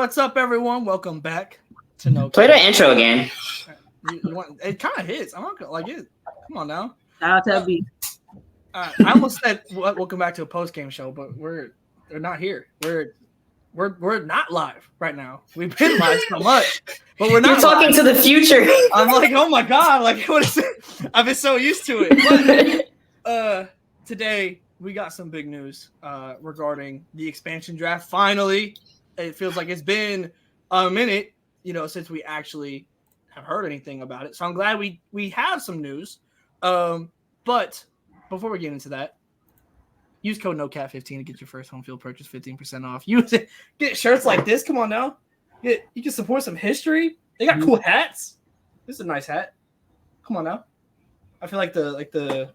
What's up, everyone? Welcome back to No. Play the intro again. You want, it kind of hits. I'm not gonna like it. Come on now. Shout out to LB. I almost said welcome back to a post game show, but they're not here. We're not live right now. We've been live so much, but we're not. You're talking live. to the future. I'm like, oh my god! Like, what is it? I've been so used to it. But, today we got some big news regarding the expansion draft. Finally, it feels like it's been a minute, since we actually have heard anything about it. So I'm glad we have some news. But before we get into that, use code NOCAT15 to get your first home field purchase 15% off. Use it. Get shirts like this. Come on now. You can support some history. They got cool hats. This is a nice hat. Come on now. I feel like the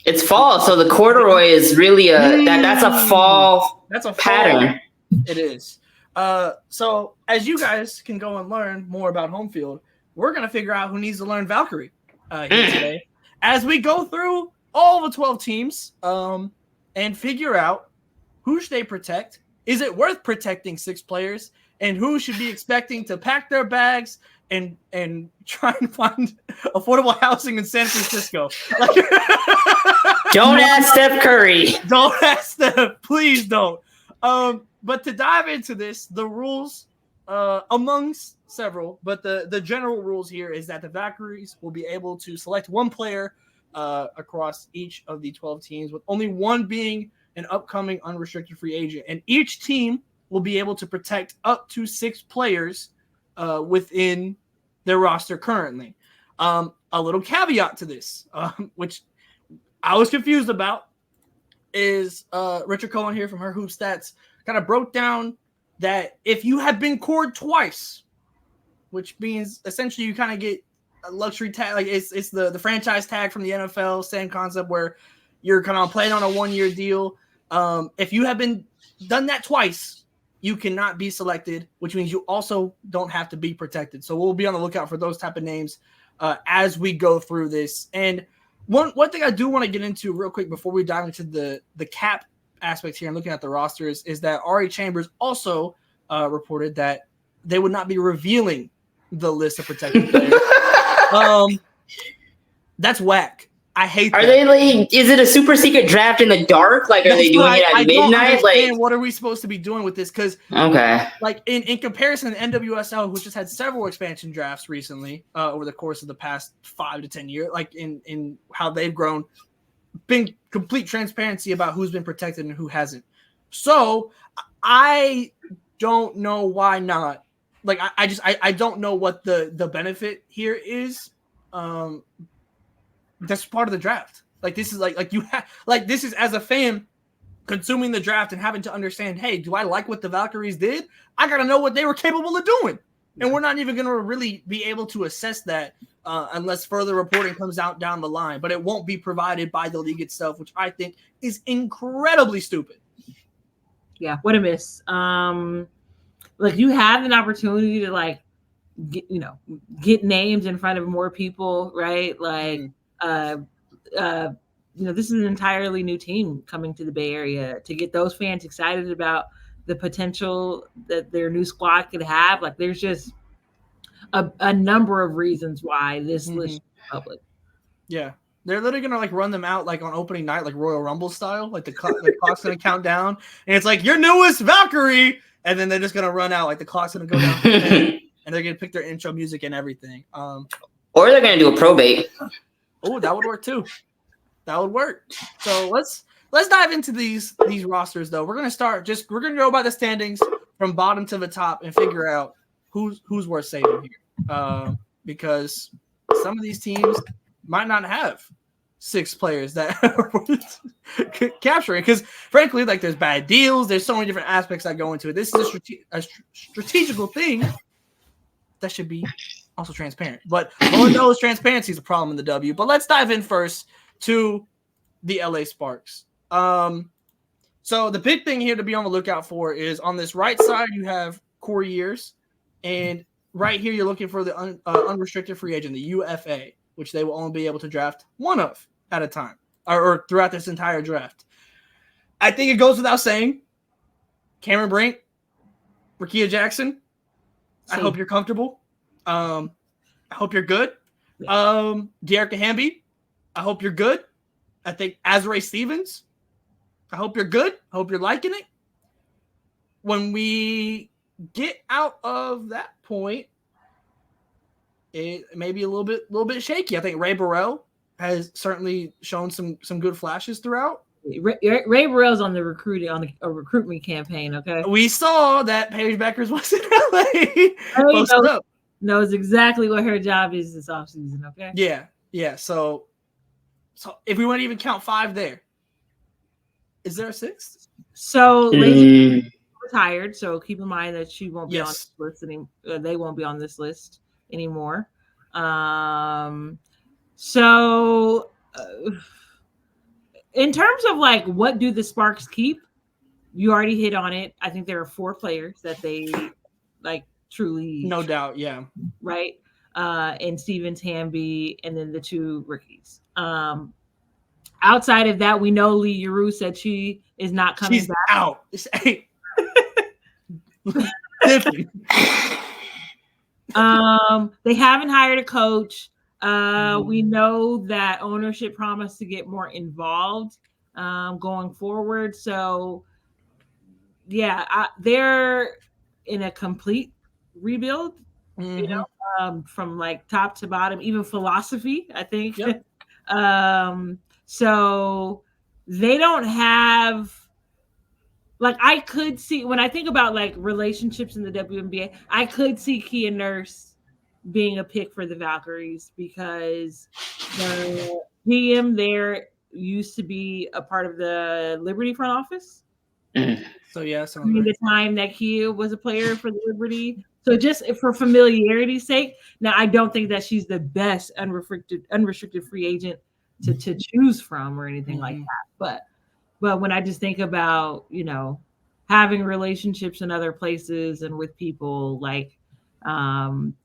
It's fall, so the corduroy is really that's a fall. That's a pattern. It is. So as you guys can go and learn more about home field, we're gonna figure out who needs to learn Valkyrie here today as we go through all the 12 teams and figure out who should they protect. Is it worth protecting 6 players? And who should be expecting to pack their bags and try and find affordable housing in San Francisco? Don't ask Steph Curry. Don't ask Steph. Please don't. But to dive into this, the rules, amongst several, but the general rules here is that the Valkyries will be able to select one player across each of the 12 teams, with only one being an upcoming unrestricted free agent. And each team will be able to protect up to 6 players within their roster currently. A little caveat to this, which I was confused about, is Richard Cohen here from Her Hoop Stats kind of broke down that if you have been cored twice, which means essentially you kind of get a luxury tag, like it's the franchise tag from the NFL, same concept where you're kind of playing on a 1-year deal. If you have been done that twice, you cannot be selected, which means you also don't have to be protected. So we'll be on the lookout for those type of names as we go through this. And one thing I do want to get into real quick before we dive into the cap aspect here and looking at the rosters is that Ari Chambers also reported that they would not be revealing the list of protected players. That's whack. I hate that. Are they like, is it a super secret draft in the dark? Like, are they doing it at midnight? Like, what are we supposed to be doing with this? Because, like, in comparison to NWSL, which has had several expansion drafts recently over the course of the past 5 to 10 years, like in how they've grown, been complete transparency about who's been protected and who hasn't. So I don't know why not. Like, I don't know what the benefit here is. That's part of the draft. Like, this is like you have, like, this is as a fan consuming the draft and having to understand, hey, do I like what the Valkyries did? I got to know what they were capable of doing. And we're not even going to really be able to assess that unless further reporting comes out down the line. But it won't be provided by the league itself, which I think is incredibly stupid. Yeah, what a miss. Like, you have an opportunity to, like, get names in front of more people, right? Like, this is an entirely new team coming to the Bay Area. To get those fans excited about the potential that their new squad could have, like, there's just a number of reasons why this list is public. Yeah, they're literally gonna like run them out like on opening night, like Royal Rumble style. Like the clock's gonna count down, and it's like your newest Valkyrie, and then they're just gonna run out. Like the clock's gonna go down, and they're gonna pick their intro music and everything. Or they're gonna do a probate. Oh, that would work too. That would work. So let's dive into these rosters though. We're gonna go by the standings from bottom to the top and figure out who's worth saving here. Because some of these teams might not have 6 players that are worth capturing. Because frankly, like, there's bad deals. There's so many different aspects that go into it. This is a strategical thing that should be also transparent. But Lord knows transparency is a problem in the W. But let's dive in first to the LA Sparks. So the big thing here to be on the lookout for is on this right side, you have core years. And right here, you're looking for the unrestricted free agent, the UFA, which they will only be able to draft one of at a time or throughout this entire draft. I think it goes without saying, Cameron Brink Rakia Jackson, I hope you're comfortable. I hope you're good. Dearica Hamby, I hope you're good. I think Azrae Stevens, I hope you're good. I hope you're liking it. When we get out of that point, it may be a little bit shaky. I think Ray Burrell has certainly shown some good flashes throughout. Ray Burrell's on the recruitment campaign. Okay, we saw that Paige Beckers was in LA. Knows exactly what her job is this offseason. Okay. Yeah. So if we want to even count 5 there, is there a 6th? So Lady retired. So keep in mind that she won't be on this list anymore. They won't be on this list anymore. In terms of like what do the Sparks keep, you already hit on it. I think there are 4 players that they like truly, no doubt, yeah, right. And Stevens, Hamby, and then the 2 rookies. Outside of that, we know Lee Yuru said she is not coming She's back. Out. They haven't hired a coach. We know that ownership promised to get more involved going forward. So, yeah, they're in a complete rebuild, from like top to bottom, even philosophy, I think. Yep. So they don't have, like, I could see, when I think about like relationships in the WNBA, I could see Kia Nurse being a pick for the Valkyries because the GM there used to be a part of the Liberty front office. So yeah, the time that Kia was a player for the Liberty. So just for familiarity's sake, now I don't think that she's the best unrestricted free agent to choose from or anything like that. But when I just think about, having relationships in other places and with people, like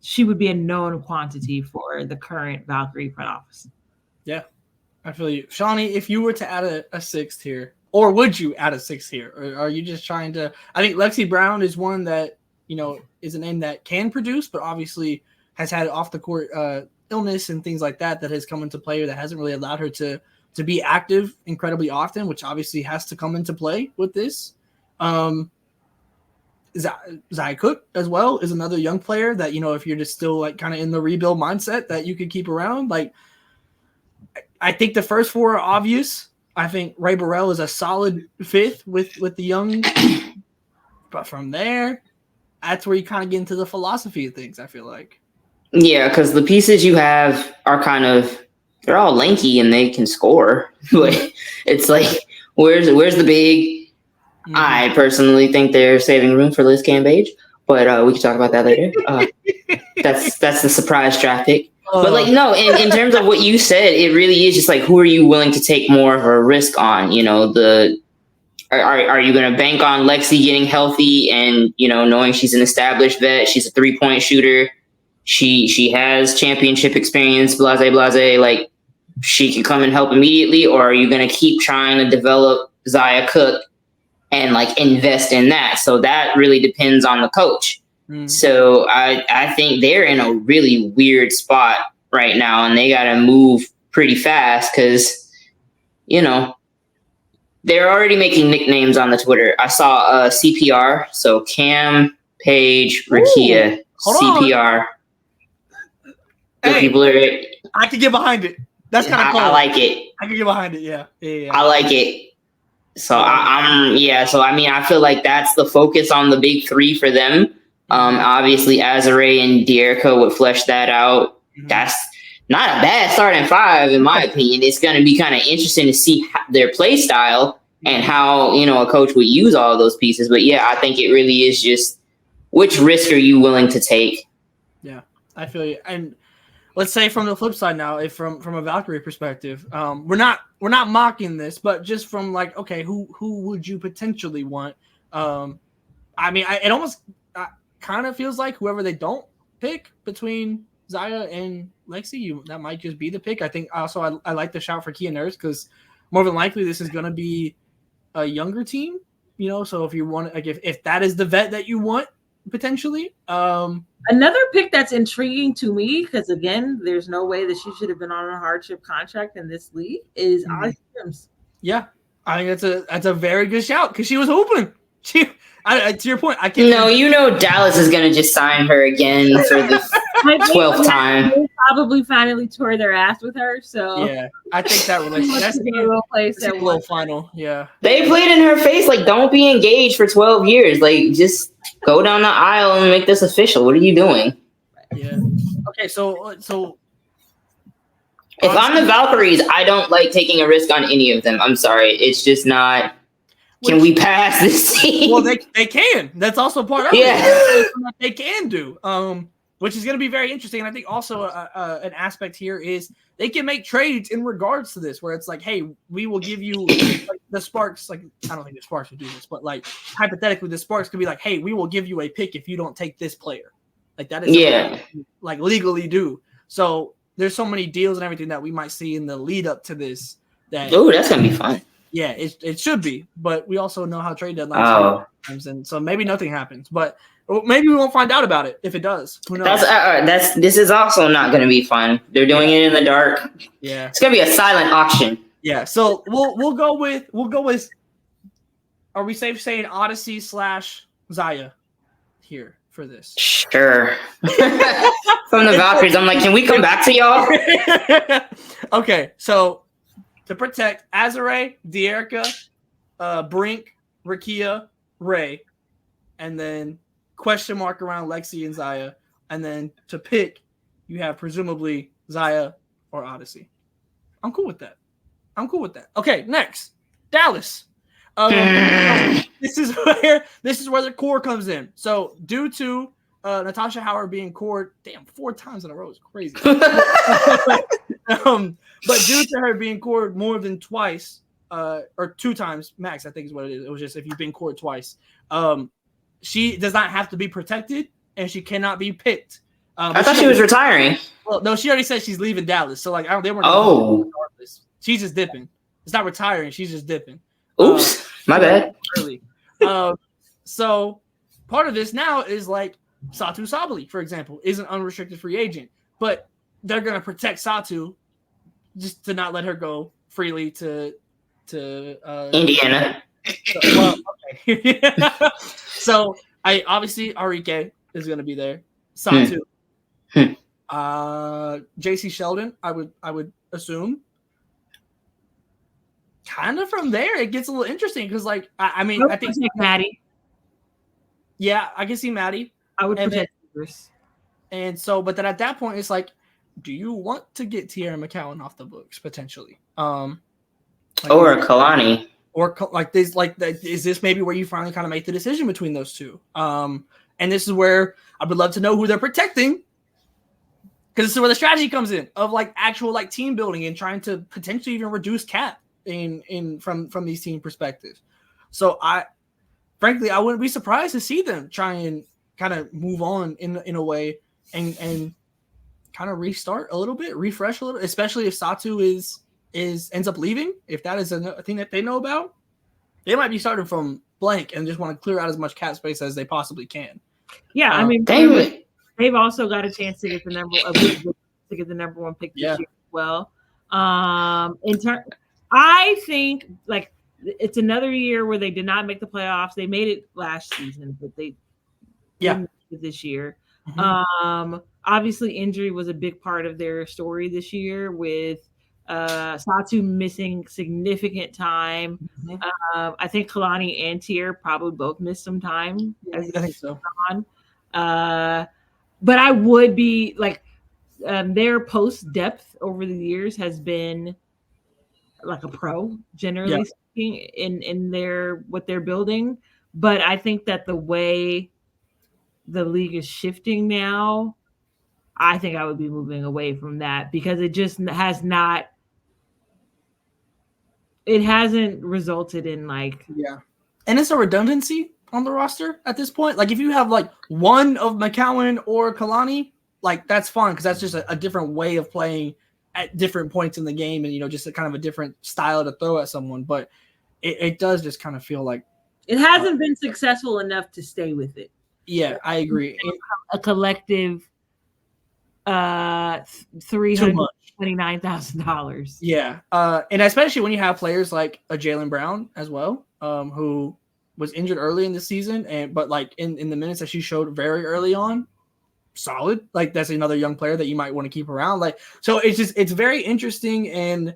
she would be a known quantity for the current Valkyrie front office. Yeah, I feel you. Shawnee, if you were to add a 6th here, or would you add a 6th here? Or are you just trying to, I think Lexi Brown is one that, is a name that can produce, but obviously has had off the court illness and things like that has come into play, that hasn't really allowed her to be active incredibly often, which obviously has to come into play with this. Zaya Cook as well is another young player that, if you're just still like kind of in the rebuild mindset, that you could keep around. Like, I think the first 4 are obvious. I think Ray Burrell is a solid 5th with the young, but from there, that's where you kind of get into the philosophy of things, I feel like. Yeah, because the pieces you have are they're all lanky and they can score. But it's like, where's the big? I personally think they're saving room for Liz Cambage, but we can talk about that later. That's the surprise draft pick. But like, no, in terms of what you said, it really is just like, who are you willing to take more of a risk on? Are you going to bank on Lexi getting healthy and, knowing she's an established vet, she's a 3-point shooter, she has championship experience, blase, like she can come and help immediately? Or are you going to keep trying to develop Zaya Cook and like invest in that? So that really depends on the coach. So I think they're in a really weird spot right now, and they got to move pretty fast because, they're already making nicknames on the Twitter. I saw CPR, so Cam, Paige, Rakia, CPR. Hey, people are. I could get behind it. That's kind of cool. I like it. I could get behind it. Yeah. I like it. So So I mean, I feel like that's the focus on the big 3 for them. Obviously, Azrae and Dearica would flesh that out. That's not a bad starting 5, in my opinion. It's going to be kind of interesting to see their play style and how, a coach would use all of those pieces. But yeah, I think it really is just, which risk are you willing to take? Yeah, I feel you. And let's say from the flip side now, if from a Valkyrie perspective, we're not mocking this, but just from like, okay, who would you potentially want? I mean, it almost kind of feels like whoever they don't pick between Zaya and Lexi, that might just be the pick. I think also I like the shout for Kia Nurse because more than likely this is going to be a younger team, so if you want, like if that is the vet that you want, potentially. Another pick that's intriguing to me, because again, there's no way that she should have been on a hardship contract in this league, is Odyssey Sims. Yeah, I think that's a very good shout because she was hooping. To your point, I can't. No, Dallas is gonna just sign her again for the 12th time. They probably finally tore their ass with her. So yeah, I think that relationship that's a little final. Yeah, they played in her face like, don't be engaged for 12 years. Like, just go down the aisle and make this official. What are you doing? Yeah. Okay, so if I'm the Valkyries, I don't like taking a risk on any of them. I'm sorry, it's just not. Can we pass this team? Well, they can. That's also part of it. They can do. Which is going to be very interesting. And I think also an aspect here is they can make trades in regards to this, where it's like, hey, we will give you like, the Sparks. Like, I don't think the Sparks would do this, but like hypothetically, the Sparks could be like, hey, we will give you a pick if you don't take this player. Like that is like legally do. So there's so many deals and everything that we might see in the lead up to this. That's gonna be fun. Yeah, it should be, but we also know how trade deadlines are sometimes, and so maybe nothing happens. But maybe we won't find out about it if it does. Who knows? This is also not going to be fun. They're doing it in the dark. Yeah, it's going to be a silent auction. Yeah, so we'll go with. Are we safe saying Odyssey / Zaya here for this? Sure. From the Valkyries, I'm like, can we come back to y'all? Okay, so to protect Azure, De'Erica, Brink, Rakia, Ray, and then question mark around Lexi and Zaya, and then to pick, you have presumably Zaya or Odyssey. I'm cool with that. Okay, next, Dallas. This is where the core comes in. So due to Natasha Howard being cored, 4 times in a row is crazy. But due to her being cored more than twice, or 2 times max, I think is what it is. It was just if you've been cored twice, she does not have to be protected and she cannot be picked. I thought she was retiring. Well, no, she already said she's leaving Dallas. So like, they weren't. Regardless. She's just dipping. It's not retiring. She's just dipping. Oops, my bad. Early. So part of this now is like Satu Sabali, for example, is an unrestricted free agent, but they're gonna protect Satu just to not let her go freely to Indiana. So I obviously Arike is gonna be there. Satu, JC Sheldon, I would assume. Kind of from there, it gets a little interesting because, like, I think Maddie. Yeah, I can see Maddie. I would protect Bruce. And so, but then at that point, it's like, do you want to get Tierra McCowan off the books potentially? Or Kalani. Or like this, is this maybe where you finally kind of make the decision between those two? And this is where I would love to know who they're protecting, because this is where the strategy comes in of like actual like team building and trying to potentially even reduce cap from these team perspectives. So frankly, I wouldn't be surprised to see them try and kind of move on in a way and kind of restart a little bit, refresh a little, especially if Satu ends up leaving. If that is a thing that they know about, they might be starting from blank and just want to clear out as much cap space as they possibly can. Yeah, I mean, they've also got a chance to get the number 1 pick this year as well. I think like it's another year where they did not make the playoffs. They made it last season, but they didn't make it this year. Mm-hmm. Obviously, injury was a big part of their story this year with Satu missing significant time. Mm-hmm. I think Kalani and Tier probably both missed some time. I think so. But I would be like their post depth over the years has been like a pro, generally speaking, in their what they're building. But I think that the way the league is shifting now, I think I would be moving away from that because it just hasn't resulted in like and it's a redundancy on the roster at this point. Like if you have like one of McCowan or Kalani, like that's fine because that's just a different way of playing at different points in the game, and just a kind of a different style to throw at someone. But it does just kind of feel like it hasn't been successful enough to stay with it. Yeah, I agree. A collective $329,000. Yeah, and especially when you have players like a Jaylen Brown as well, who was injured early in the season, but like in the minutes that she showed very early on, solid. Like that's another young player that you might want to keep around. Like so, it's very interesting in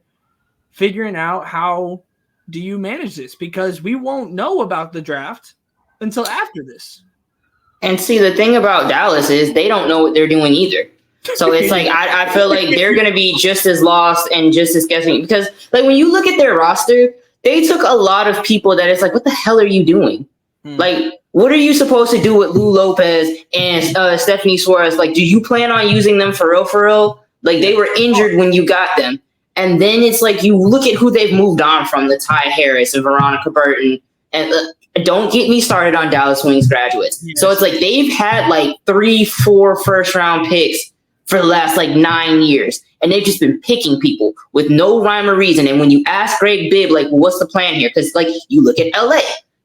figuring out how do you manage this, because we won't know about the draft until after this. And see, the thing about Dallas is they don't know what they're doing either. So it's like I feel like they're going to be just as lost and just as guessing, because like when you look at their roster, they took a lot of people that it's like, what the hell are you doing? Like, what are you supposed to do with Lou Lopez and Stephanie Suarez? Like, do you plan on using them for real, for real? Like, they were injured when you got them. And then it's like you look at who they've moved on from, the Ty Harris and Veronica Burton. And don't get me started on Dallas Wings graduates. Yes. So it's like they've had like 3-4 first-round picks for the last like 9 years. And they've just been picking people with no rhyme or reason. And when you ask Greg Bibb, like, what's the plan here? Because like you look at LA,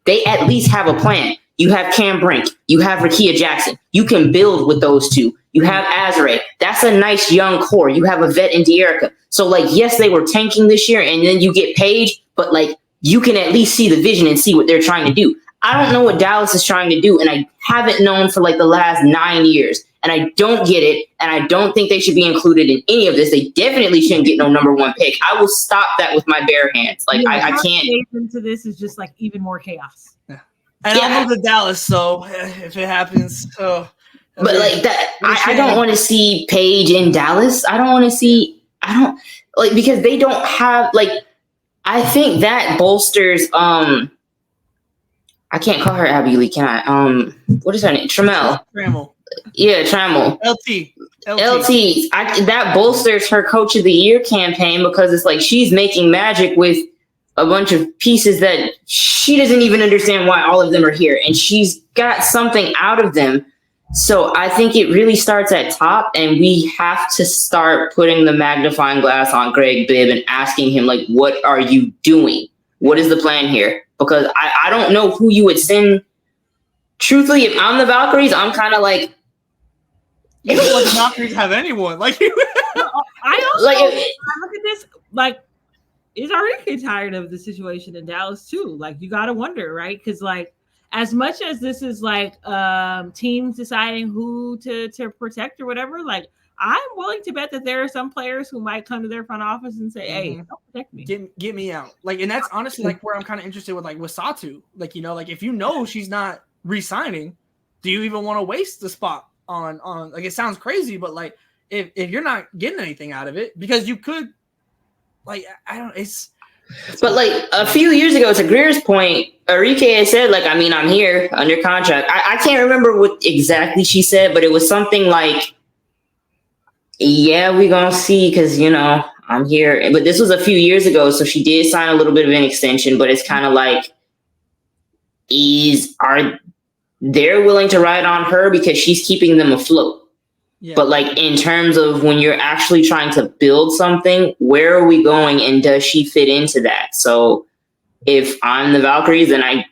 they at least have a plan. You have Cam Brink. You have Rakia Jackson. You can build with those two. You have Azare. That's a nice young core. You have a vet in De'Erica. So, like, yes, they were tanking this year, and then you get Paige, but, like, you can at least see the vision and see what they're trying to do. I don't know what Dallas is trying to do, and I haven't known for, like, the last 9 years. And I don't get it, and I don't think they should be included in any of this. They definitely shouldn't get no number one pick. I will stop that with my bare hands. Like, yeah, I can't. Into this is just, like, even more chaos. Yeah. And I'll move to Dallas, so if it happens, but like that, I don't want to see Paige in Dallas. I don't want to see. I don't like because they don't have like. I think that bolsters. I can't call her Abby Lee, can I? What is her name? Trammell. Yeah, Trammell. LT. That bolsters her Coach of the Year campaign because it's like she's making magic with a bunch of pieces that she doesn't even understand why all of them are here. And she's got something out of them. So I think it really starts at top, and we have to start putting the magnifying glass on Greg Bibb and asking him, like, what are you doing? What is the plan here? Because I don't know who you would send. Truthfully, if I'm the Valkyries, I'm kind of like, you don't want the Valkyries have anyone. Like, I also like, I look at this, like, is already tired of the situation in Dallas too. Like, you got to wonder, right? Because like, as much as this is like teams deciding who to protect or whatever, like I'm willing to bet that there are some players who might come to their front office and say, "Hey, don't protect me, get me out." Like, and that's honestly like where I'm kind of interested with Satu. Like, you know, like if you know she's not re-signing, do you even want to waste the spot on? Like, it sounds crazy, but like if you're not getting anything out of it, because you could. Like, I don't, it's but like a few years ago, to Greer's point, Enrique had said, like, I mean, I'm here under contract. I can't remember what exactly she said, but it was something like, yeah, we're going to see because, you know, I'm here. But this was a few years ago, so she did sign a little bit of an extension, but it's kind of like, they're willing to ride on her because she's keeping them afloat. Yeah. But like in terms of when you're actually trying to build something, where are we going and does she fit into that? So if I'm the Valkyries, then I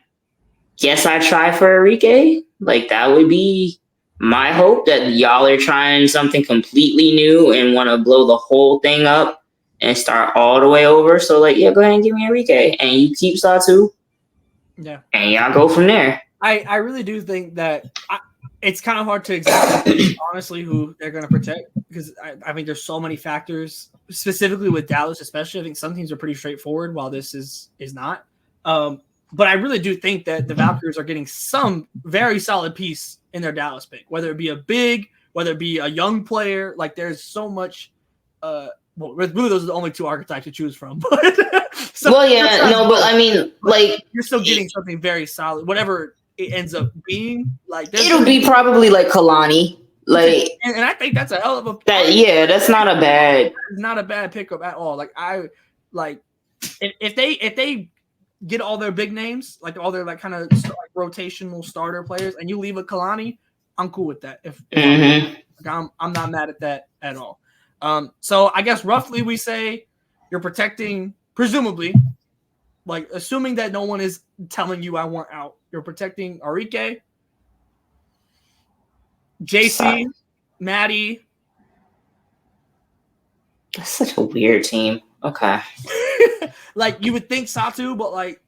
guess I try for Enrique. Like that would be my hope, that y'all are trying something completely new and want to blow the whole thing up and start all the way over. So like, yeah, go ahead and give me Enrique and you keep Satu. Yeah. And y'all go from there. I really do think that it's kind of hard to exactly honestly who they're going to protect, because I think there's so many factors, specifically with Dallas, especially. I think some teams are pretty straightforward while this is not. But I really do think that the Valkyries are getting some very solid piece in their Dallas pick, whether it be a big, whether it be a young player. Like there's so much. Well, really, those are the only two archetypes to choose from. But but I mean, like you're still getting something very solid, whatever it ends up being. Like it'll be probably like Kalani, like, and I think that's a hell of a that's not a bad pickup at all. Like if they get all their big names, like all their like kind of rotational starter players, and you leave a Kalani, I'm cool with that. If I'm not mad at that at all. So I guess roughly we say you're protecting, presumably, like assuming that no one is telling you I want out, you're protecting Enrique, JC, Maddie. That's such a weird team. Okay. Like you would think Satu, but like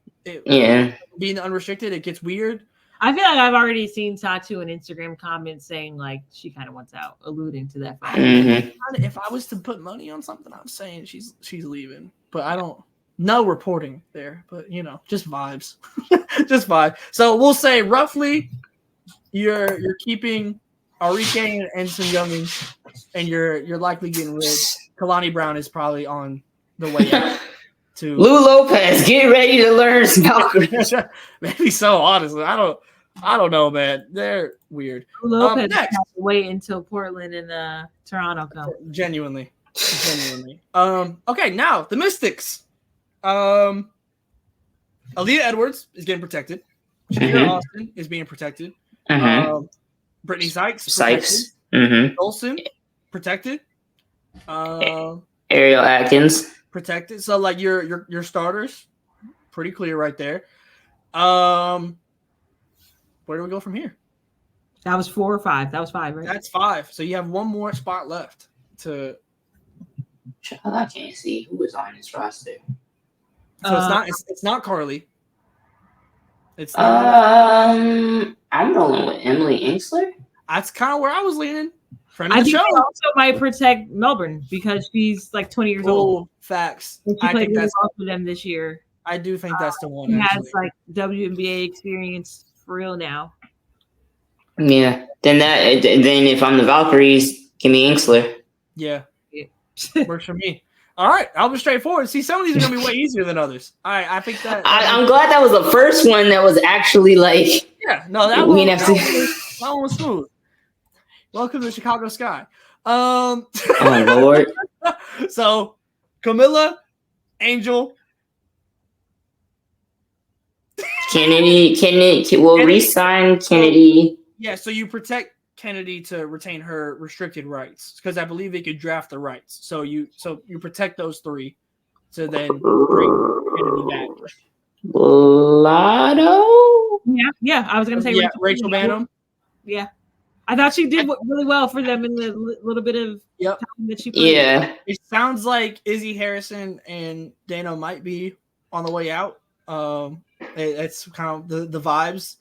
being unrestricted, it gets weird. I feel like I've already seen Satu in Instagram comments saying like she kind of wants out, alluding to that fact. Mm-hmm. If I was to put money on something, I'm saying she's leaving, but I don't. No reporting there, but just vibes, just vibe. So we'll say roughly, you're keeping Arike and some youngins, and you're likely getting rid. Kalani Brown is probably on the way out. To Lou Lopez, get ready to learn Valkyries. Maybe so. Honestly, I don't know, man. They're weird. Lou Lopez has to wait until Portland and Toronto come. Genuinely. Okay, now the Mystics. Aaliyah Edwards is getting protected. Shakira Austin is being protected. Brittany Sykes. Olsen protected. Ariel Atkins protected. So like your starters, pretty clear right there. Where do we go from here? That was 4 or 5. That was 5, right? That's 5. So you have one more spot left to. I can't see who is on this roster. So it's not Carly. It's not. I'm rolling with Emily Ingsler. That's kind of where I was leaning. Friend of I the think show. they also might protect Melbourne because she's like 20 years old. Facts. And she played really well for them this year. I do think that's the one. She has like WNBA experience for real now. Yeah. Then if I'm the Valkyries, give me Ingsler. Yeah. Works for me. All right, I'll be straightforward. See, some of these are gonna be way easier than others. All right, I think that. I'm glad that was the first one that was actually like. Yeah, no, that one was smooth. Welcome to the Chicago Sky. Oh Lord. So, Camilla, Angel, Kennedy. We'll re-sign Kennedy. Yeah, so you protect Kennedy to retain her restricted rights because I believe they could draft the rights. So you protect those 3 to then bring Kennedy back. Lotto? Yeah. I was gonna say Rachel Banham. Yeah, I thought she did really well for them in the little bit of time that she played. Yeah, it sounds like Izzy Harrison and Dana might be on the way out. It's kind of the vibes.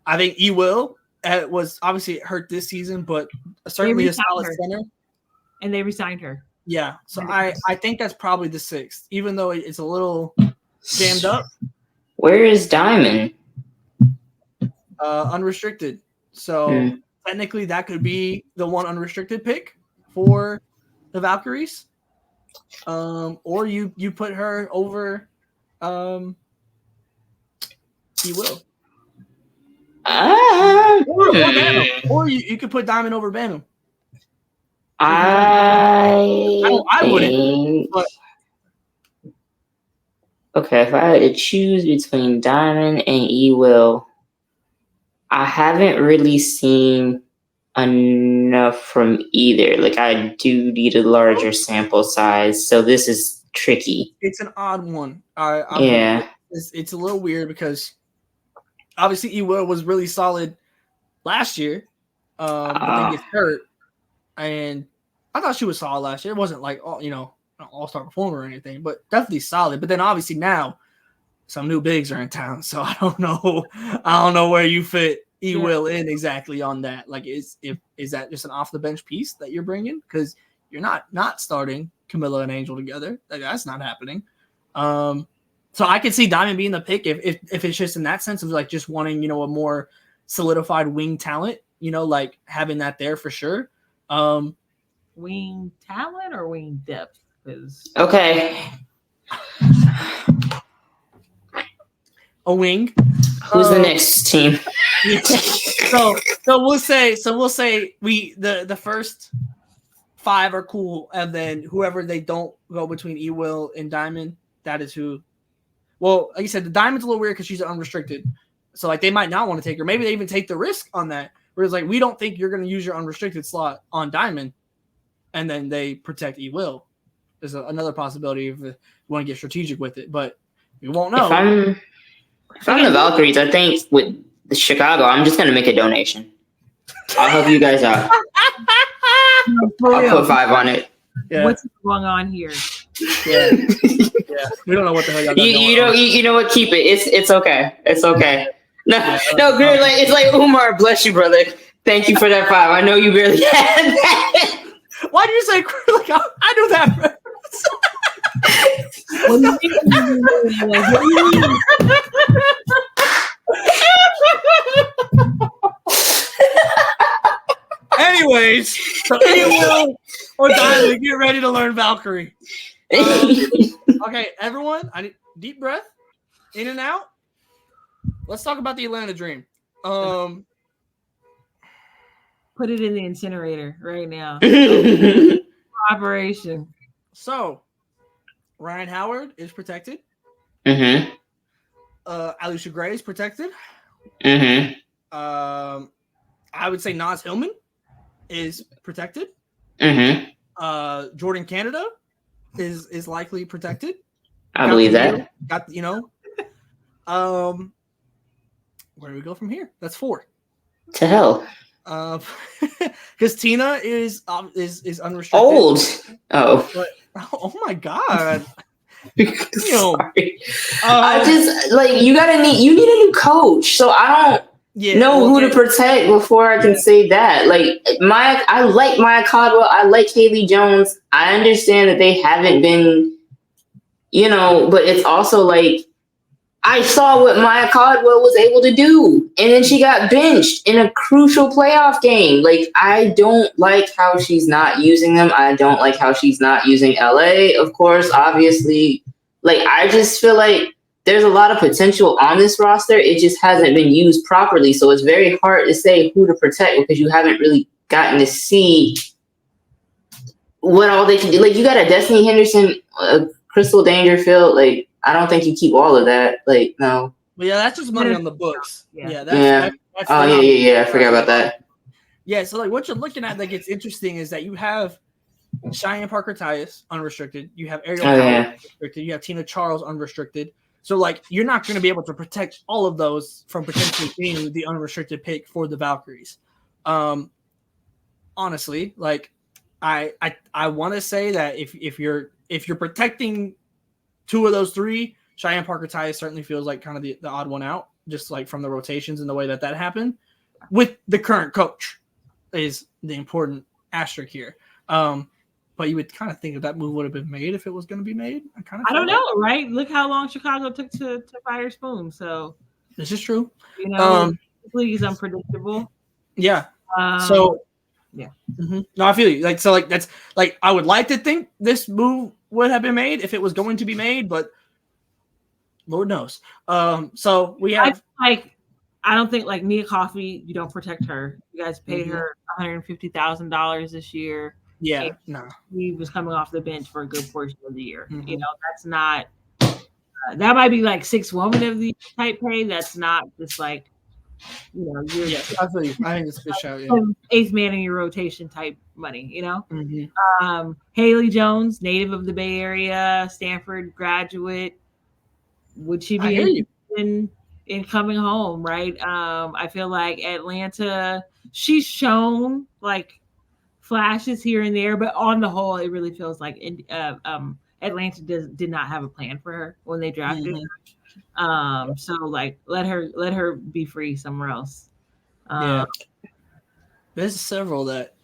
I think Will was obviously hurt this season, but certainly a solid center. And they resigned her. Yeah, so I think that's probably the 6th, even though it's a little jammed up. Where is Diamond? Unrestricted. So technically, that could be the one unrestricted pick for the Valkyries. Or you put her over Will. Or you could put Diamond over Banham. I wouldn't. But. Okay, if I had to choose between Diamond and Will, I haven't really seen enough from either. Like I do need a larger sample size, so this is tricky. It's an odd one. It's a little weird because obviously Will was really solid last year, but then gets hurt, and I thought she was solid last year. It wasn't like an all-star performer or anything, but definitely solid. But then obviously now some new bigs are in town, so I don't know where you fit Will in exactly on that. Like, is that just an off the bench piece that you're bringing? Because you're not starting Camilla and Angel together. Like, that's not happening. So I could see Diamond being the pick if it's just in that sense of like just wanting a more solidified wing talent. Like having that there for sure. Wing talent or wing depth? Okay. A wing. Who's the next team? So we'll say the first 5 are cool, and then whoever they don't go between Will and Diamond, that is who. Well, like you said, the Diamond's a little weird because she's unrestricted, so like they might not want to take her. Maybe they even take the risk on that. Whereas like we don't think you're going to use your unrestricted slot on Diamond, and then they protect Will. There's another possibility if you want to get strategic with it, but we won't know. If I'm the Valkyries, I think with the Chicago, I'm just going to make a donation. I'll help you guys out. I'll put 5 on it. Yeah. What's going on here? Yeah. We don't know what the hell y'all got You know what? Keep it. It's okay. It's okay. No, great. Like it's like Umar, bless you, brother. Thank you for that 5. I know you barely had that. Why do you say like I do that? Anyways, so anyone or Diamond, get ready to learn Valkyrie. Okay, everyone, I need deep breath, in and out. Let's talk about the Atlanta Dream. Put it in the incinerator right now. Operation. So, Ryan Howard is protected. Mm-hmm. Alicia Gray is protected. Mm-hmm. I would say Naz Hillman is protected. Mm-hmm. Jordan Canada is likely protected. I believe that. Where do we go from here? That's 4. To hell. Because Tina is unrestricted. Old. Oh. But, oh my god. Sorry. I just like you need a new coach. So I don't know who to protect before I can say that. Like I like Maya Caldwell. I like Haley Jones. I understand that they haven't been, but it's also like I saw what Maya Caldwell was able to do, and then she got benched in a crucial playoff game. Like, I don't like how she's not using them. I don't like how she's not using LA, of course, obviously. Like, I just feel like there's a lot of potential on this roster. It just hasn't been used properly. So it's very hard to say who to protect because you haven't really gotten to see what all they can do. Like, you got a Destiny Henderson, Crystal Dangerfield, like, I don't think you keep all of that. Like, no. But yeah, that's just money on the books. Yeah. That's I forgot about that. Yeah, so like what you're looking at that gets interesting is that you have Cheyenne Parker Tyus unrestricted. You have Ariel unrestricted. You have Tina Charles unrestricted. So like you're not going to be able to protect all of those from potentially being the unrestricted pick for the Valkyries. Honestly, like I want to say that if you're protecting 2 of those 3, Cheyenne Parker Tyus certainly feels like kind of the odd one out, just like from the rotations and the way that happened. With the current coach is the important asterisk here. But you would kind of think that move would have been made if it was going to be made. I don't know, right? Look how long Chicago took to fire Spoon. So this is true. This league is unpredictable. Yeah. Yeah. Mm-hmm. No, I feel you. Like so, like that's like I would like to think this move would have been made if it was going to be made, but Lord knows. So we have I don't think like Nia Coffey, you don't protect her. You guys paid her $150,000 this year. Yeah, no. He was coming off the bench for a good portion of the year. Mm-hmm. That's not. That might be like 6 woman of the type pay. That's not just like. I feel you. I think it's a good shout. Yeah. 8th man in your rotation type money, Mm-hmm. Haley Jones, native of the Bay Area, Stanford graduate. Would she be in coming home? Right. I feel like Atlanta. She's shown like flashes here and there, but on the whole, it really feels like Atlanta did not have a plan for her when they drafted her. So like let her be free somewhere else. There's several that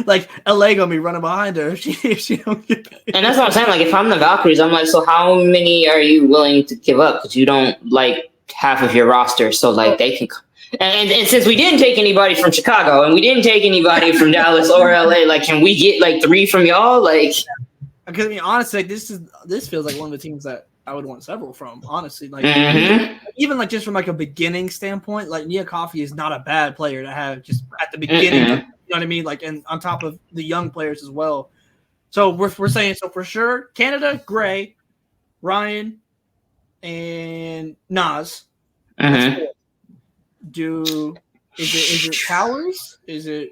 like LA gonna be running behind her if she don't get paid. And that's what I'm saying. Like if I'm the Valkyries, I'm like, so how many are you willing to give up? Because you don't like half of your roster, so like they can. And since we didn't take anybody from Chicago and we didn't take anybody from Dallas or LA, like can we get like 3 from y'all? Like, because I mean, honestly, this feels like one of the teams that I would want several from, honestly. Like even like just from like a beginning standpoint, like Nia Coffey is not a bad player to have just at the beginning. You know what I mean? Like, and on top of the young players as well. So we're saying so for sure, Canada, Gray, Ryan, and Naz. Is it Powers? Is it?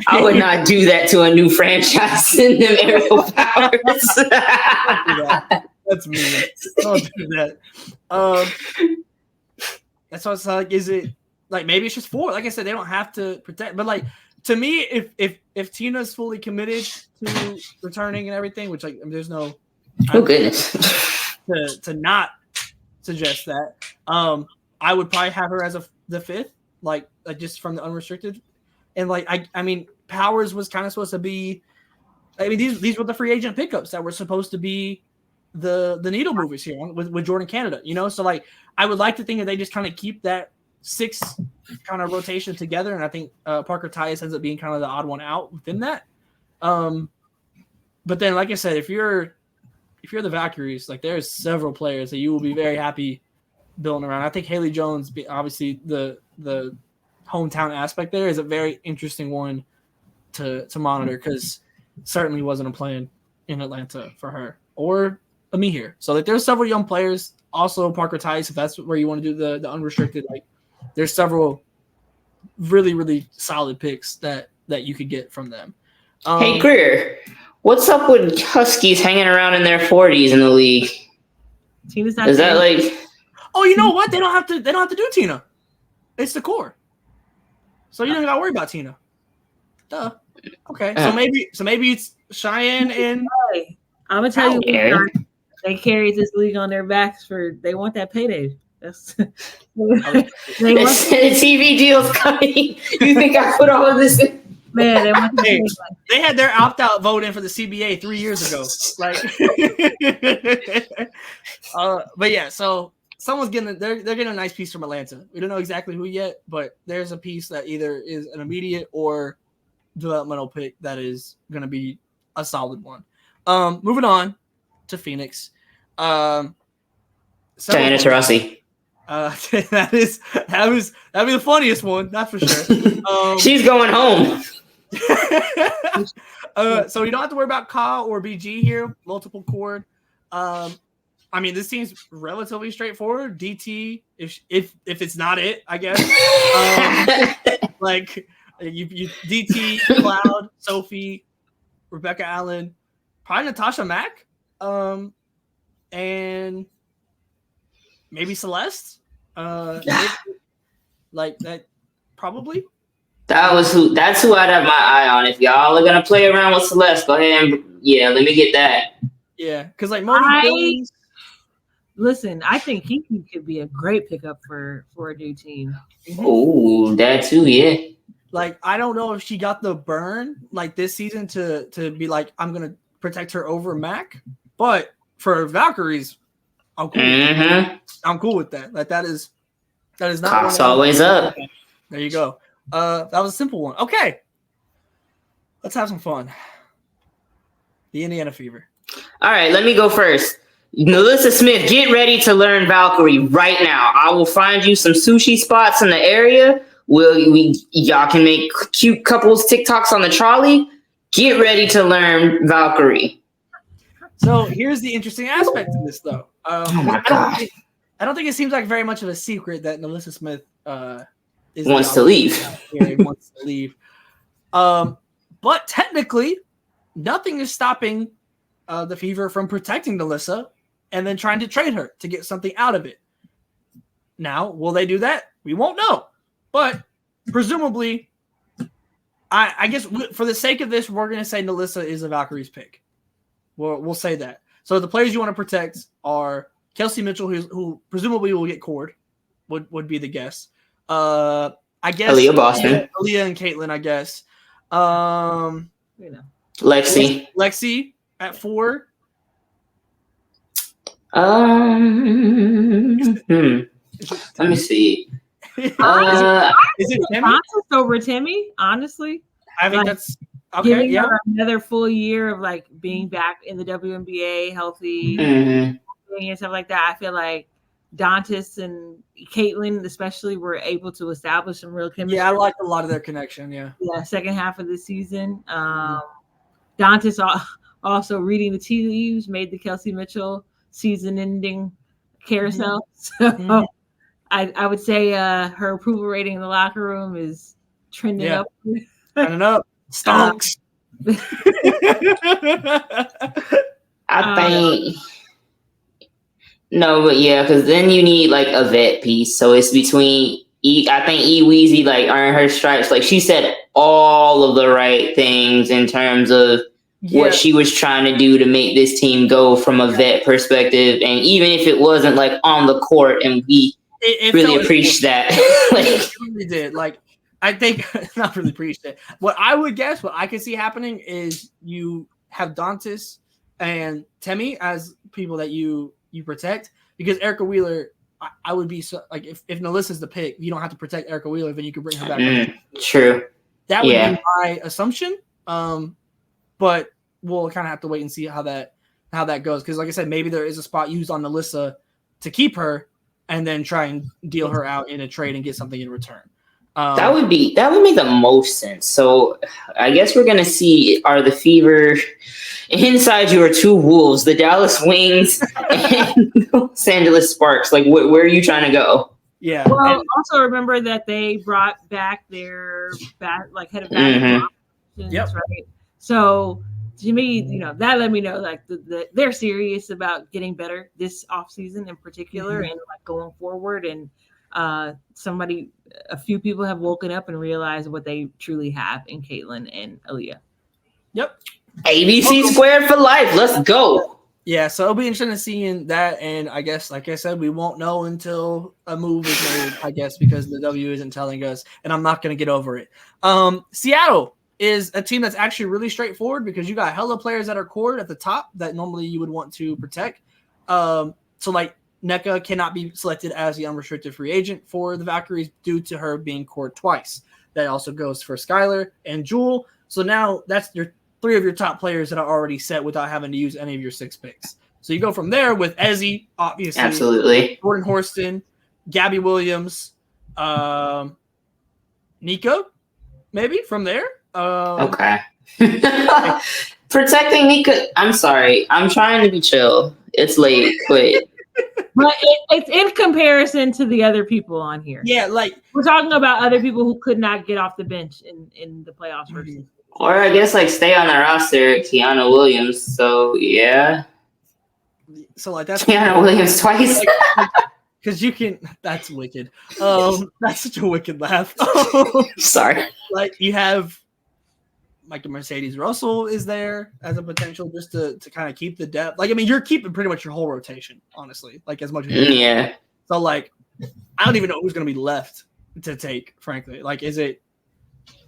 I would not do that to a new franchise. Send them aerial powers. That's mean. Don't do that. That's why it's like, is it like maybe it's just 4? Like I said, they don't have to protect, but like to me, if Tina's fully committed to returning and everything, which like I mean, there's no goodness to not suggest that. I would probably have her as the 5th, like just from the unrestricted, and like I mean Powers was kind of supposed to be. I mean these were the free agent pickups that were supposed to be the needle movers here with Jordan Canada, you know. So like I would like to think that they just kind of keep that 6 kind of rotation together, and I think Parker Tyus ends up being kind of the odd one out within that. But then, like I said, if you're the Valkyries, like there's several players that you will be very happy building around. I think Haley Jones, obviously the hometown aspect there is a very interesting one to monitor because certainly wasn't a plan in Atlanta for her or me here. So like there's several young players. Also Parker Tice, if that's where you want to do the unrestricted, like there's several really, really solid picks that you could get from them. Hey Greer, what's up with Huskies hanging around in their 40s in the league? Tina's not Is that like oh, you know what? They don't have to do Tina. It's the core. So you don't gotta worry about Tina. Duh. Okay. So maybe it's Cheyenne and I'm gonna tell you, they carry this league on their backs they want that payday. That's the TV deal's coming. You think I put all of this in? Man, they want they had their opt-out vote in for the CBA 3 years ago. Like but yeah, so someone's they're getting a nice piece from Atlanta. We don't know exactly who yet, but there's a piece that either is an immediate or developmental pick that is going to be a solid one. Moving on to Phoenix. Diana Taurasi. That'd be the funniest one, that's for sure. She's going home. So you don't have to worry about Ka or BG here. Multiple cord. I mean, this seems relatively straightforward. DT, if it's not it, I guess. Like you DT, Cloud, Sophie, Rebecca Allen, probably Natasha Mack, and maybe Celeste. Like that, probably. That's who I'd have my eye on. If y'all are gonna play around with Celeste, go ahead and let me get that. Yeah, because like Monique Billings. Listen, I think Kiki could be a great pickup for a new team. Oh, that too, yeah. Like I don't know if she got the burn like this season to be like I'm gonna protect her over Mac, but for Valkyries, I'm cool. I'm cool with that. Like that is not. Cops always up. There you go. That was a simple one. Okay, let's have some fun. The Indiana Fever. All right, let me go first. Melissa Smith, get ready to learn Valkyrie right now. I will find you some sushi spots in the area. Y'all can make cute couples TikToks on the trolley. Get ready to learn Valkyrie. So here's the interesting aspect of this, though. Oh my god! I don't think it seems like very much of a secret that Melissa Smith wants to leave. Wants to leave. But technically, nothing is stopping the Fever from protecting Melissa and then trying to trade her to get something out of it. Now, will they do that? We won't know. But presumably, I guess for the sake of this, we're going to say Melissa is a Valkyries pick. We'll say that. So the players you want to protect are Kelsey Mitchell, who presumably will get cored, would be the guess. I guess Aaliyah Boston. Aaliyah and Caitlin, I guess. Lexi at 4. Let me see. Is it Timmy? Over Timmy? Honestly, I think that's okay. Yeah, another full year of like being back in the WNBA, healthy, and stuff like that. I feel like Dantas and Caitlin, especially, were able to establish some real chemistry. Yeah, I liked a lot of their connection. Yeah, second half of the season. Dantas also reading the tea leaves made the Kelsey Mitchell season-ending carousel. So I would say her approval rating in the locker room is trending up. Trending up. Stonks. I think. No, but yeah, because then you need like a vet piece. So it's between I think Weezy like earned her stripes. Like she said all of the right things in terms of what she was trying to do to make this team go from a vet perspective. And even if it wasn't like on the court, and we really appreciate that. It really did. Like, I think not really appreciate it. What I would guess, what I could see happening is you have Dantas and Temi as people that you protect, because Erica Wheeler, I would be so like if Nalissa's the pick, you don't have to protect Erica Wheeler, then you can bring her back. True. That would be my assumption. But we'll kind of have to wait and see how that goes. Because like I said, maybe there is a spot used on Nalissa to keep her and then try and deal her out in a trade and get something in return. That would make the most sense. So I guess we're gonna see, are the Fever inside your two wolves, the Dallas Wings and the Los Angeles Sparks? Like, where are you trying to go? Yeah. Well, also remember that they brought back their head of basketball. Yep. Right. So to me, that let me know like they're serious about getting better this offseason in particular, and like going forward. And a few people have woken up and realized what they truly have in Caitlin and Aaliyah. Yep. ABC squared for life. Let's go. Yeah, so it'll be interesting to see that, and I guess, like I said, we won't know until a move is made, I guess, because the W isn't telling us, and I'm not going to get over it. Seattle is a team that's actually really straightforward because you got hella players that are cored at the top that normally you would want to protect. So, like, NECA cannot be selected as the unrestricted free agent for the Valkyries due to her being cored twice. That also goes for Skylar and Jewel. So now that's your 3 of your top players that are already set without having to use any of your 6 picks. So you go from there with Ezzy, obviously. Absolutely. Jordan Horston, Gabby Williams, Nico, maybe from there. Okay. Protecting Nico. I'm sorry. I'm trying to be chill. It's late, but it's in comparison to the other people on here. Yeah, like we're talking about other people who could not get off the bench in the playoffs. Or I guess like stay on the roster, Kiana Williams. So yeah. So like that's Kiana Williams twice. Because you can. That's wicked. That's such a wicked laugh. Sorry. Like you have like Mercedes Russell is there as a potential just to kind of keep the depth. Like, I mean, you're keeping pretty much your whole rotation, honestly, like as much as you can. Yeah. So like, I don't even know who's going to be left to take, frankly. Like, is it,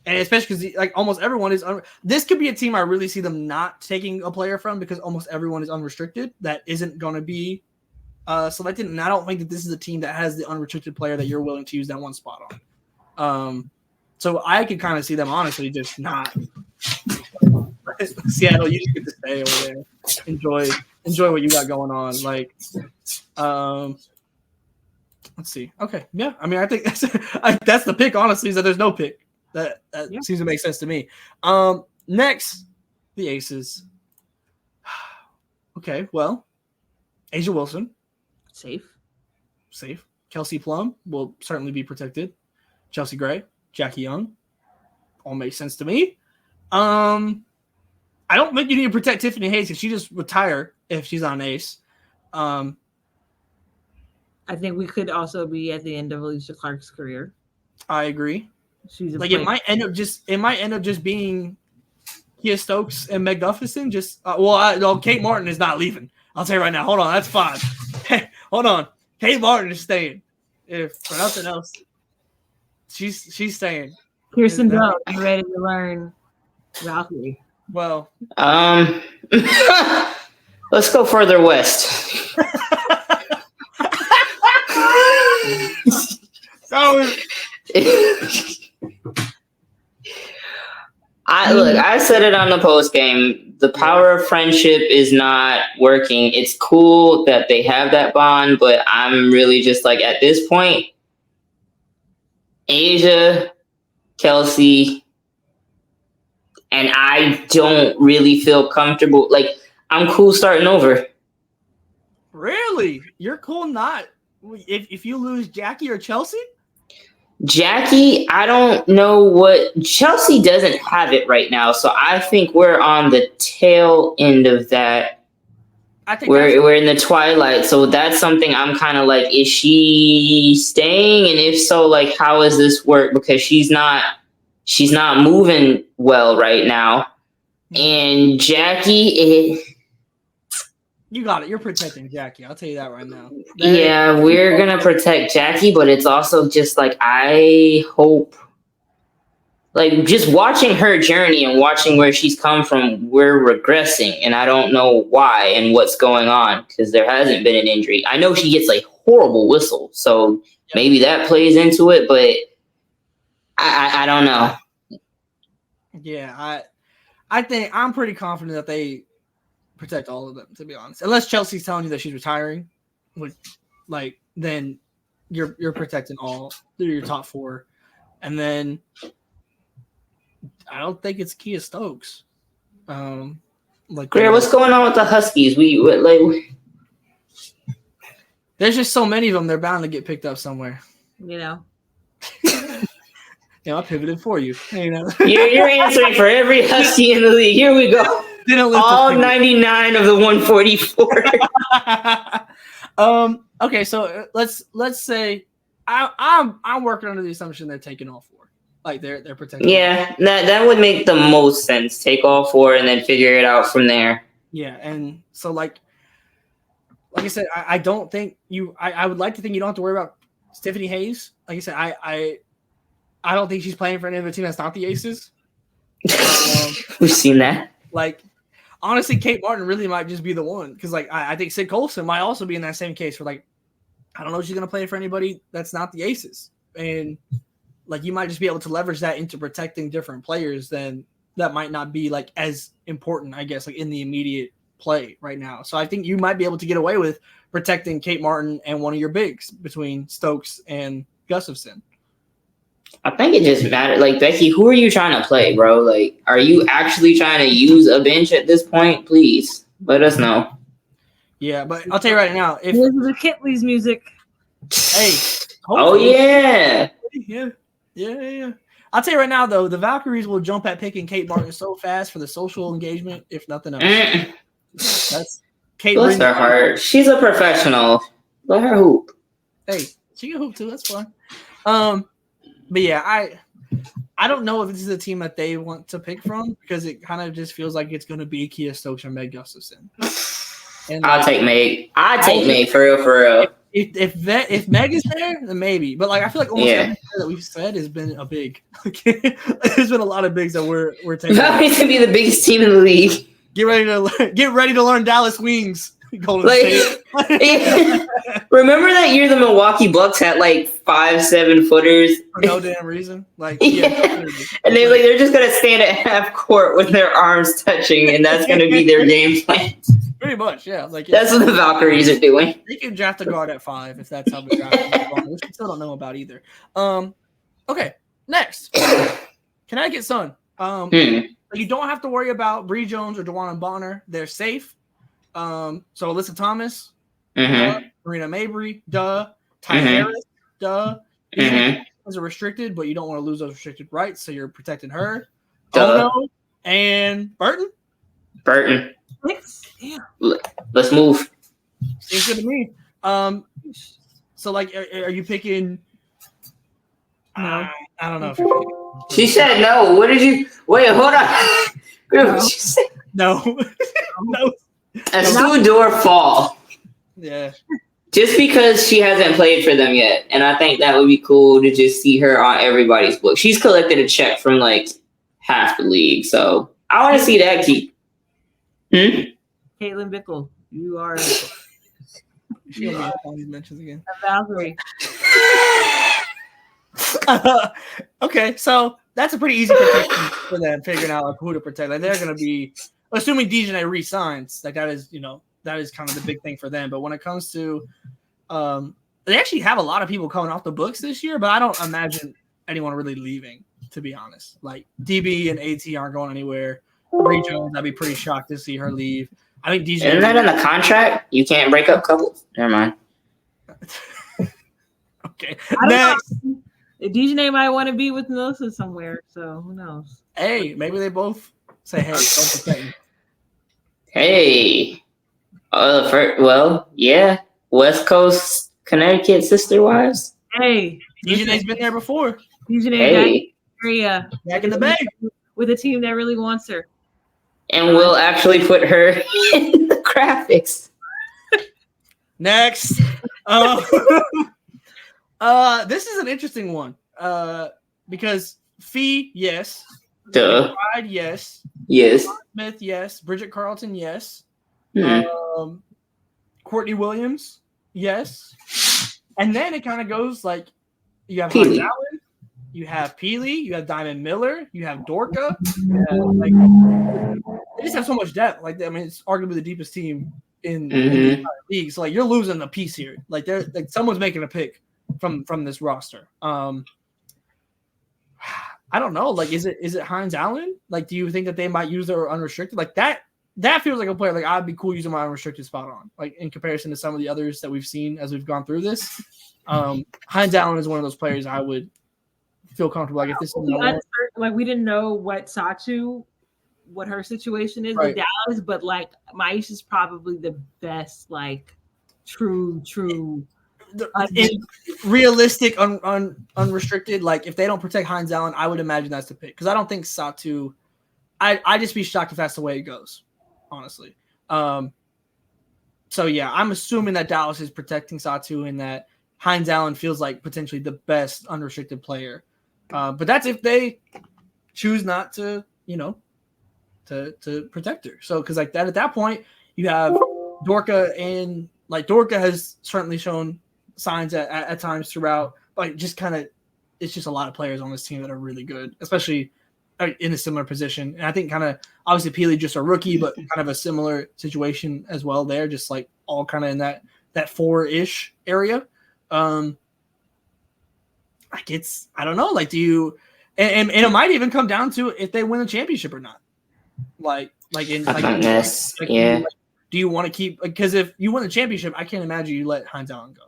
and especially because like almost everyone is, this could be a team I really see them not taking a player from because almost everyone is unrestricted. That isn't going to be selected. And I don't think that this is a team that has the unrestricted player that you're willing to use that one spot on. So I could kind of see them honestly just not. Seattle, you just get to stay over there. Enjoy what you got going on. Like, let's see. Okay, yeah. I mean, I think that's the pick. Honestly, is that there's no pick. That seems to make sense to me. Next, the Aces. Okay, well, Asia Wilson, safe. Kelsey Plum will certainly be protected. Chelsea Gray, Jackie Young, all makes sense to me. I don't think you need to protect Tiffany Hayes because she just retire if she's on ace. I think we could also be at the end of Alicia Clark's career. I agree. She's like it might end up just being Kia Stokes and Meg Gustafson. Just Kate Martin is not leaving. I'll tell you right now. Hold on, that's fine. Hold on, Kate Martin is staying. If for nothing else, she's staying. Kirsten Doe, you ready to learn Valkyrie? Well, let's go further west. I said it on the post game. The power of friendship is not working. It's cool that they have that bond, but I'm really just like at this point, Asia, Kelsey, and I don't really feel comfortable. Like, I'm cool starting over. Really? You're cool not? If you lose Jackie or Chelsea? Jackie, I don't know what... Chelsea doesn't have it right now, so I think we're on the tail end of that. we're in the twilight, so that's something I'm kind of like, is she staying? And if so, like, how does this work? Because she's not moving well right now. And Jackie, you got it. You're protecting Jackie. I'll tell you that right now. Yeah, we're gonna protect Jackie, but it's also just like, I hope, like, just watching her journey and watching where she's come from, we're regressing, and I don't know why and what's going on, because there hasn't been an injury. I know she gets a horrible whistle, so maybe that plays into it, but I don't know. Yeah, I think I'm pretty confident that they protect all of them, to be honest. Unless Chelsea's telling you that she's retiring, which, like, then you're protecting all through your top 4, and then I don't think it's Kia Stokes. Greer, what's going on with the Huskies? There's just so many of them. They're bound to get picked up somewhere. You know. I pivoted for you. You know, you're answering for every Husky in the league. Here we go. All 99 of the 144. Okay, so let's say I'm working under the assumption they're taking all 4. Like they're protecting. Yeah, that would make the most sense. Take all 4 and then figure it out from there. Yeah, and so like I said, I don't think you. I would like to think you don't have to worry about Tiffany Hayes. Like I said, I don't think she's playing for any other team that's not the Aces. We've seen that. Like, honestly, Kate Martin really might just be the one, because like I think Sid Colson might also be in that same case. For like, I don't know if she's gonna play for anybody that's not the Aces, and like you might just be able to leverage that into protecting different players. Then that might not be like as important, I guess, like in the immediate play right now. So I think you might be able to get away with protecting Kate Martin and one of your bigs between Stokes and Gustafson. I think it just matters. Like, Becky, who are you trying to play, bro? Like, are you actually trying to use a bench at this point? Please let us know. Yeah, but I'll tell you right now, if this is the Kitley's music. Hey. Oh yeah. Yeah. I'll tell you right now, though, the Valkyries will jump at picking Kate Martin so fast for the social engagement, if nothing else. That's Kate. Bless her heart. She's a professional. Let her hoop. Hey, she can hoop too. That's fine. But yeah, I don't know if this is a team that they want to pick from, because it kind of just feels like it's going to be Kia Stokes or Meg Gustafson. And I'll take Meg. I'll take Meg for real. If Meg is there, then maybe. But like I feel like almost every player that we've said has been a big. There's been a lot of bigs that we're taking. Valkyries to be the biggest team in the league. Get ready to learn Dallas wings. Golden State. Remember that year the Milwaukee Bucks had like 5'7" footers for no damn reason? Like and they're just gonna stand at half court with their arms touching, and that's gonna be their game plan. Pretty much, yeah. Like that's what the Valkyries are doing. They can draft a guard at 5 if that's how the draft is going, which we still don't know about either. Okay, next, Connecticut Sun. You don't have to worry about Bree Jones or DeWanna Bonner. They're safe. So Alyssa Thomas, Marina Mabry, Ty Harris, Those are restricted, but you don't want to lose those restricted rights, so you're protecting her. Ono and Burton. Yeah. Let's move. Seems good to me. So like, are you picking? No, I don't know. If you're picking. She said no. What did you? Wait, hold on. What did you say? No. No. A Sudor fall. Yeah. Just because she hasn't played for them yet. And I think that would be cool to just see her on everybody's book. She's collected a check from like half the league. So I want to see that keep. Caitlin Bickle, you are She'll be on these mentions again. A Valkyrie. Okay, so that's a pretty easy protection for them, figuring out like who to protect. Like they're gonna be assuming DeJounte re-signs, like that is kind of the big thing for them. But when it comes to they actually have a lot of people coming off the books this year, but I don't imagine anyone really leaving, to be honest. Like DB and AT aren't going anywhere. Bree Jones, I'd be pretty shocked to see her leave. I think DJ. Isn't that in the contract? You can't break up couples. Never mind. Okay. Next. DJ might want to be with Melissa somewhere, so who knows? Hey, maybe they both say, "Hey, don't protect me." Hey. Yeah. West Coast, Connecticut, sister wives. Hey, DJ's been there before. Hey. Back in the Bay. With a team that really wants her. And we'll actually put her in the graphics. Next. This is an interesting one. Because Fee, yes. Duh. Pride, yes. Yes. Smith, yes. Bridget Carlton, yes. Mm-hmm. Courtney Williams, yes. And then it kind of goes like you have Peely. Hines Allen, you have Peely, you have Diamond Miller, you have Dorka. They just have so much depth. Like, I mean, it's arguably the deepest team in the entire league. So like, you're losing a piece here. Like, they're like someone's making a pick from this roster. I don't know. Like, is it Hines Allen? Like, do you think that they might use their unrestricted? Like that feels like a player like I'd be cool using my unrestricted spot on. Like in comparison to some of the others that we've seen as we've gone through this. Hines Allen is one of those players I would feel comfortable. Like if this is like we didn't know what her situation is with Dallas, but like Maisha's probably the best, like true realistic, unrestricted. Like if they don't protect Hines Allen, I would imagine that's the pick because I don't think Satu. I'd just be shocked if that's the way it goes, honestly. So yeah, I'm assuming that Dallas is protecting Satu and that Hines Allen feels like potentially the best unrestricted player. But that's if they choose not to, to protect her. So because like that at that point you have Dorka, and like Dorka has certainly shown signs at times throughout, like just kind of it's just a lot of players on this team that are really good, especially in a similar position. And I think kind of obviously Peely just a rookie, but kind of a similar situation as well there, just like all kind of in that 4-ish area. Like I don't know, like do you and it might even come down to if they win the championship or not. Do you want to keep, because if you win the championship, I can't imagine you let Hines Allen go.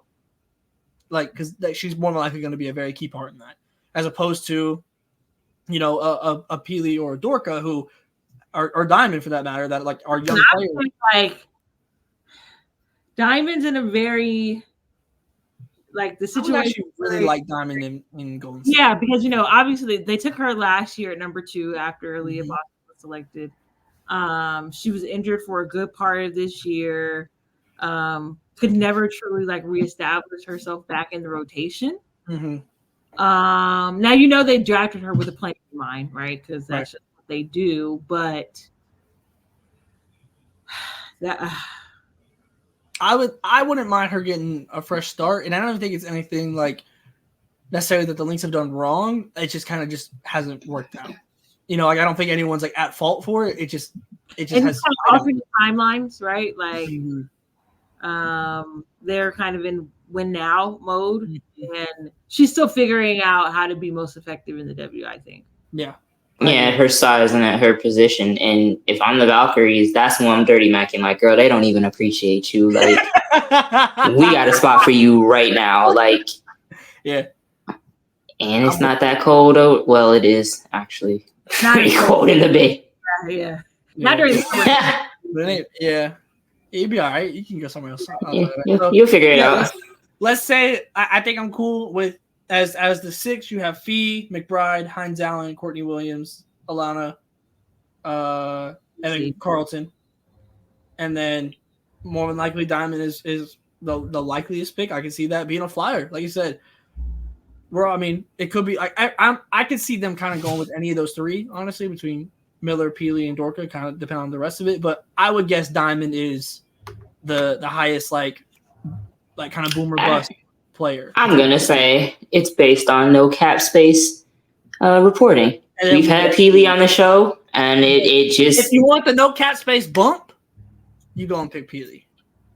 Like, because she's more than likely going to be a very key part in that, as opposed to, a Peely or a Dorka who are Diamond for that matter, that like are young players. Like Diamond's in a very like the situation. I actually really like Diamond in Golden State. Yeah, because obviously they took her last year at number 2 after Leah Boston was selected. She was injured for a good part of this year. Could never truly like reestablish herself back in the rotation. Mm-hmm. Now they drafted her with a plan in mind, right? Because that's just what they do. But that I wouldn't mind her getting a fresh start, and I don't think it's anything like necessarily that the Lynx have done wrong. It just kind of just hasn't worked out. Like I don't think anyone's like at fault for it. It just has kind of alternate timelines, right? Like they're kind of in win now mode, and she's still figuring out how to be most effective in the W, I think. Yeah. Yeah, at her size and at her position. And if I'm the Valkyries, that's when I'm dirty macking. Like, girl, they don't even appreciate you. Like, we got a spot for you right now. Like, yeah. And it's not that cold. Well, it is actually pretty cold in the Bay. Yeah. Not during the summer. Yeah. You'd be all right. You can go somewhere else. You'll figure it out. Let's say I think I'm cool with as the 6. You have Fee, McBride, Hines Allen, Courtney Williams, Alana, and then Carlton, and then more than likely Diamond is the likeliest pick. I can see that being a flyer, like you said. It could be. I could see them kind of going with any of those 3, honestly, between Miller, Peely, and Dorka, kind of depending on the rest of it. But I would guess Diamond is the highest like kind of boomer bust player. I'm gonna say it's based on no cap space reporting. We've had Peely on the show, and it just if you want the no cap space bump, you go and pick Peely.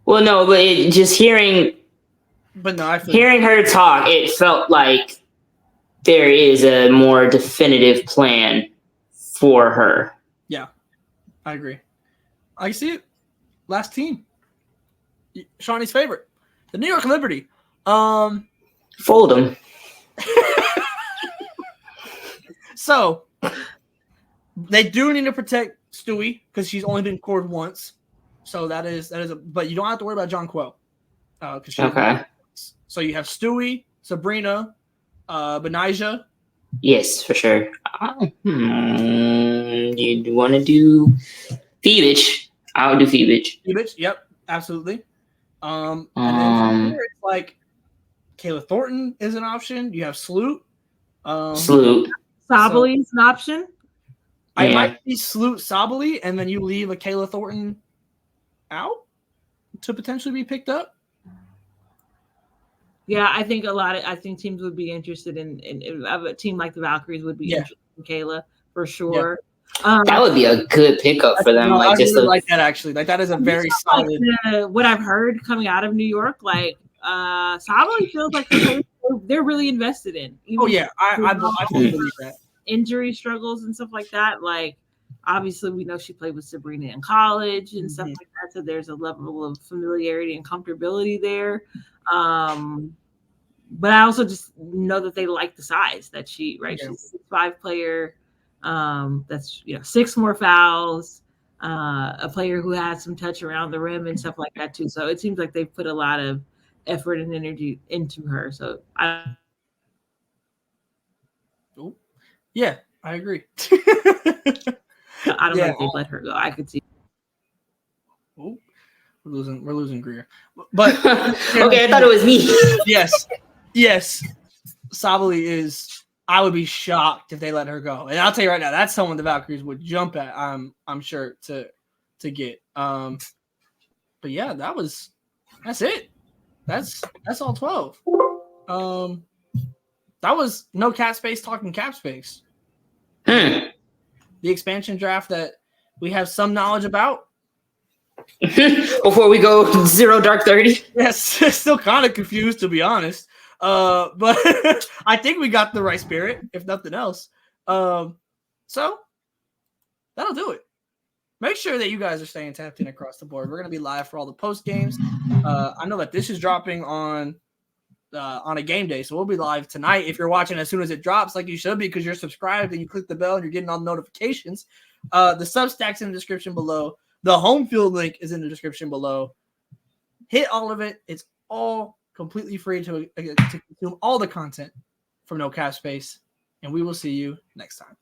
Well, no, but hearing her talk, it felt like there is a more definitive plan for her. Yeah, I agree. I see it. Last team. Shawnee's favorite. The New York Liberty. Fold them. So, they do need to protect Stewie because she's only been cored once. So that is but you don't have to worry about John Quell. Okay. So you have Stewie, Sabrina, Benijah. Yes, for sure. You want to do Phoebich? I'll do Phoebich. Phoebich, yep, absolutely. And then from here, it's like Kayla Thornton is an option. You have Sloot. Sloot. Sabally is an option. I might be Sloot Sabally, and then you leave a Kayla Thornton out to potentially be picked up. Yeah, I think teams would be interested in a team like the Valkyries would be interested in Kayla for sure. Yeah. That would be a good pickup for them. I really like that actually. Like that is a very solid. Like what I've heard coming out of New York, like Sabally feels like they're really invested in. I fully believe that. Injury struggles and stuff like that. Like obviously we know she played with Sabrina in college and stuff like that. So there's a level of familiarity and comfortability there. But I also just know that they like the size that she's a 6'5" player. That's 6 more fouls, a player who has some touch around the rim and stuff like that too. So it seems like they've put a lot of effort and energy into her. So I agree. I don't know if they've let her go. I could see. Oh, we're losing Greer. But okay, I thought it was me. Yes. Sabally is. I would be shocked if they let her go, and I'll tell you right now, that's someone the Valkyries would jump at. I'm sure to get. But yeah, that's it. That's all 12. That was no cap space talking cap space. The expansion draft that we have some knowledge about. Before we go 0 Dark 30. Yes, still kind of confused to be honest. But I think we got the right spirit, if nothing else. So that'll do it. Make sure that you guys are staying tapped in across the board. We're gonna be live for all the post games. I know that this is dropping on a game day, so we'll be live tonight. If you're watching as soon as it drops, like you should be, because you're subscribed and you click the bell and you're getting all the notifications. The Substack's in the description below. The home field link is in the description below. Hit all of it. It's all completely free to consume all the content from No Cap Space, and we will see you next time.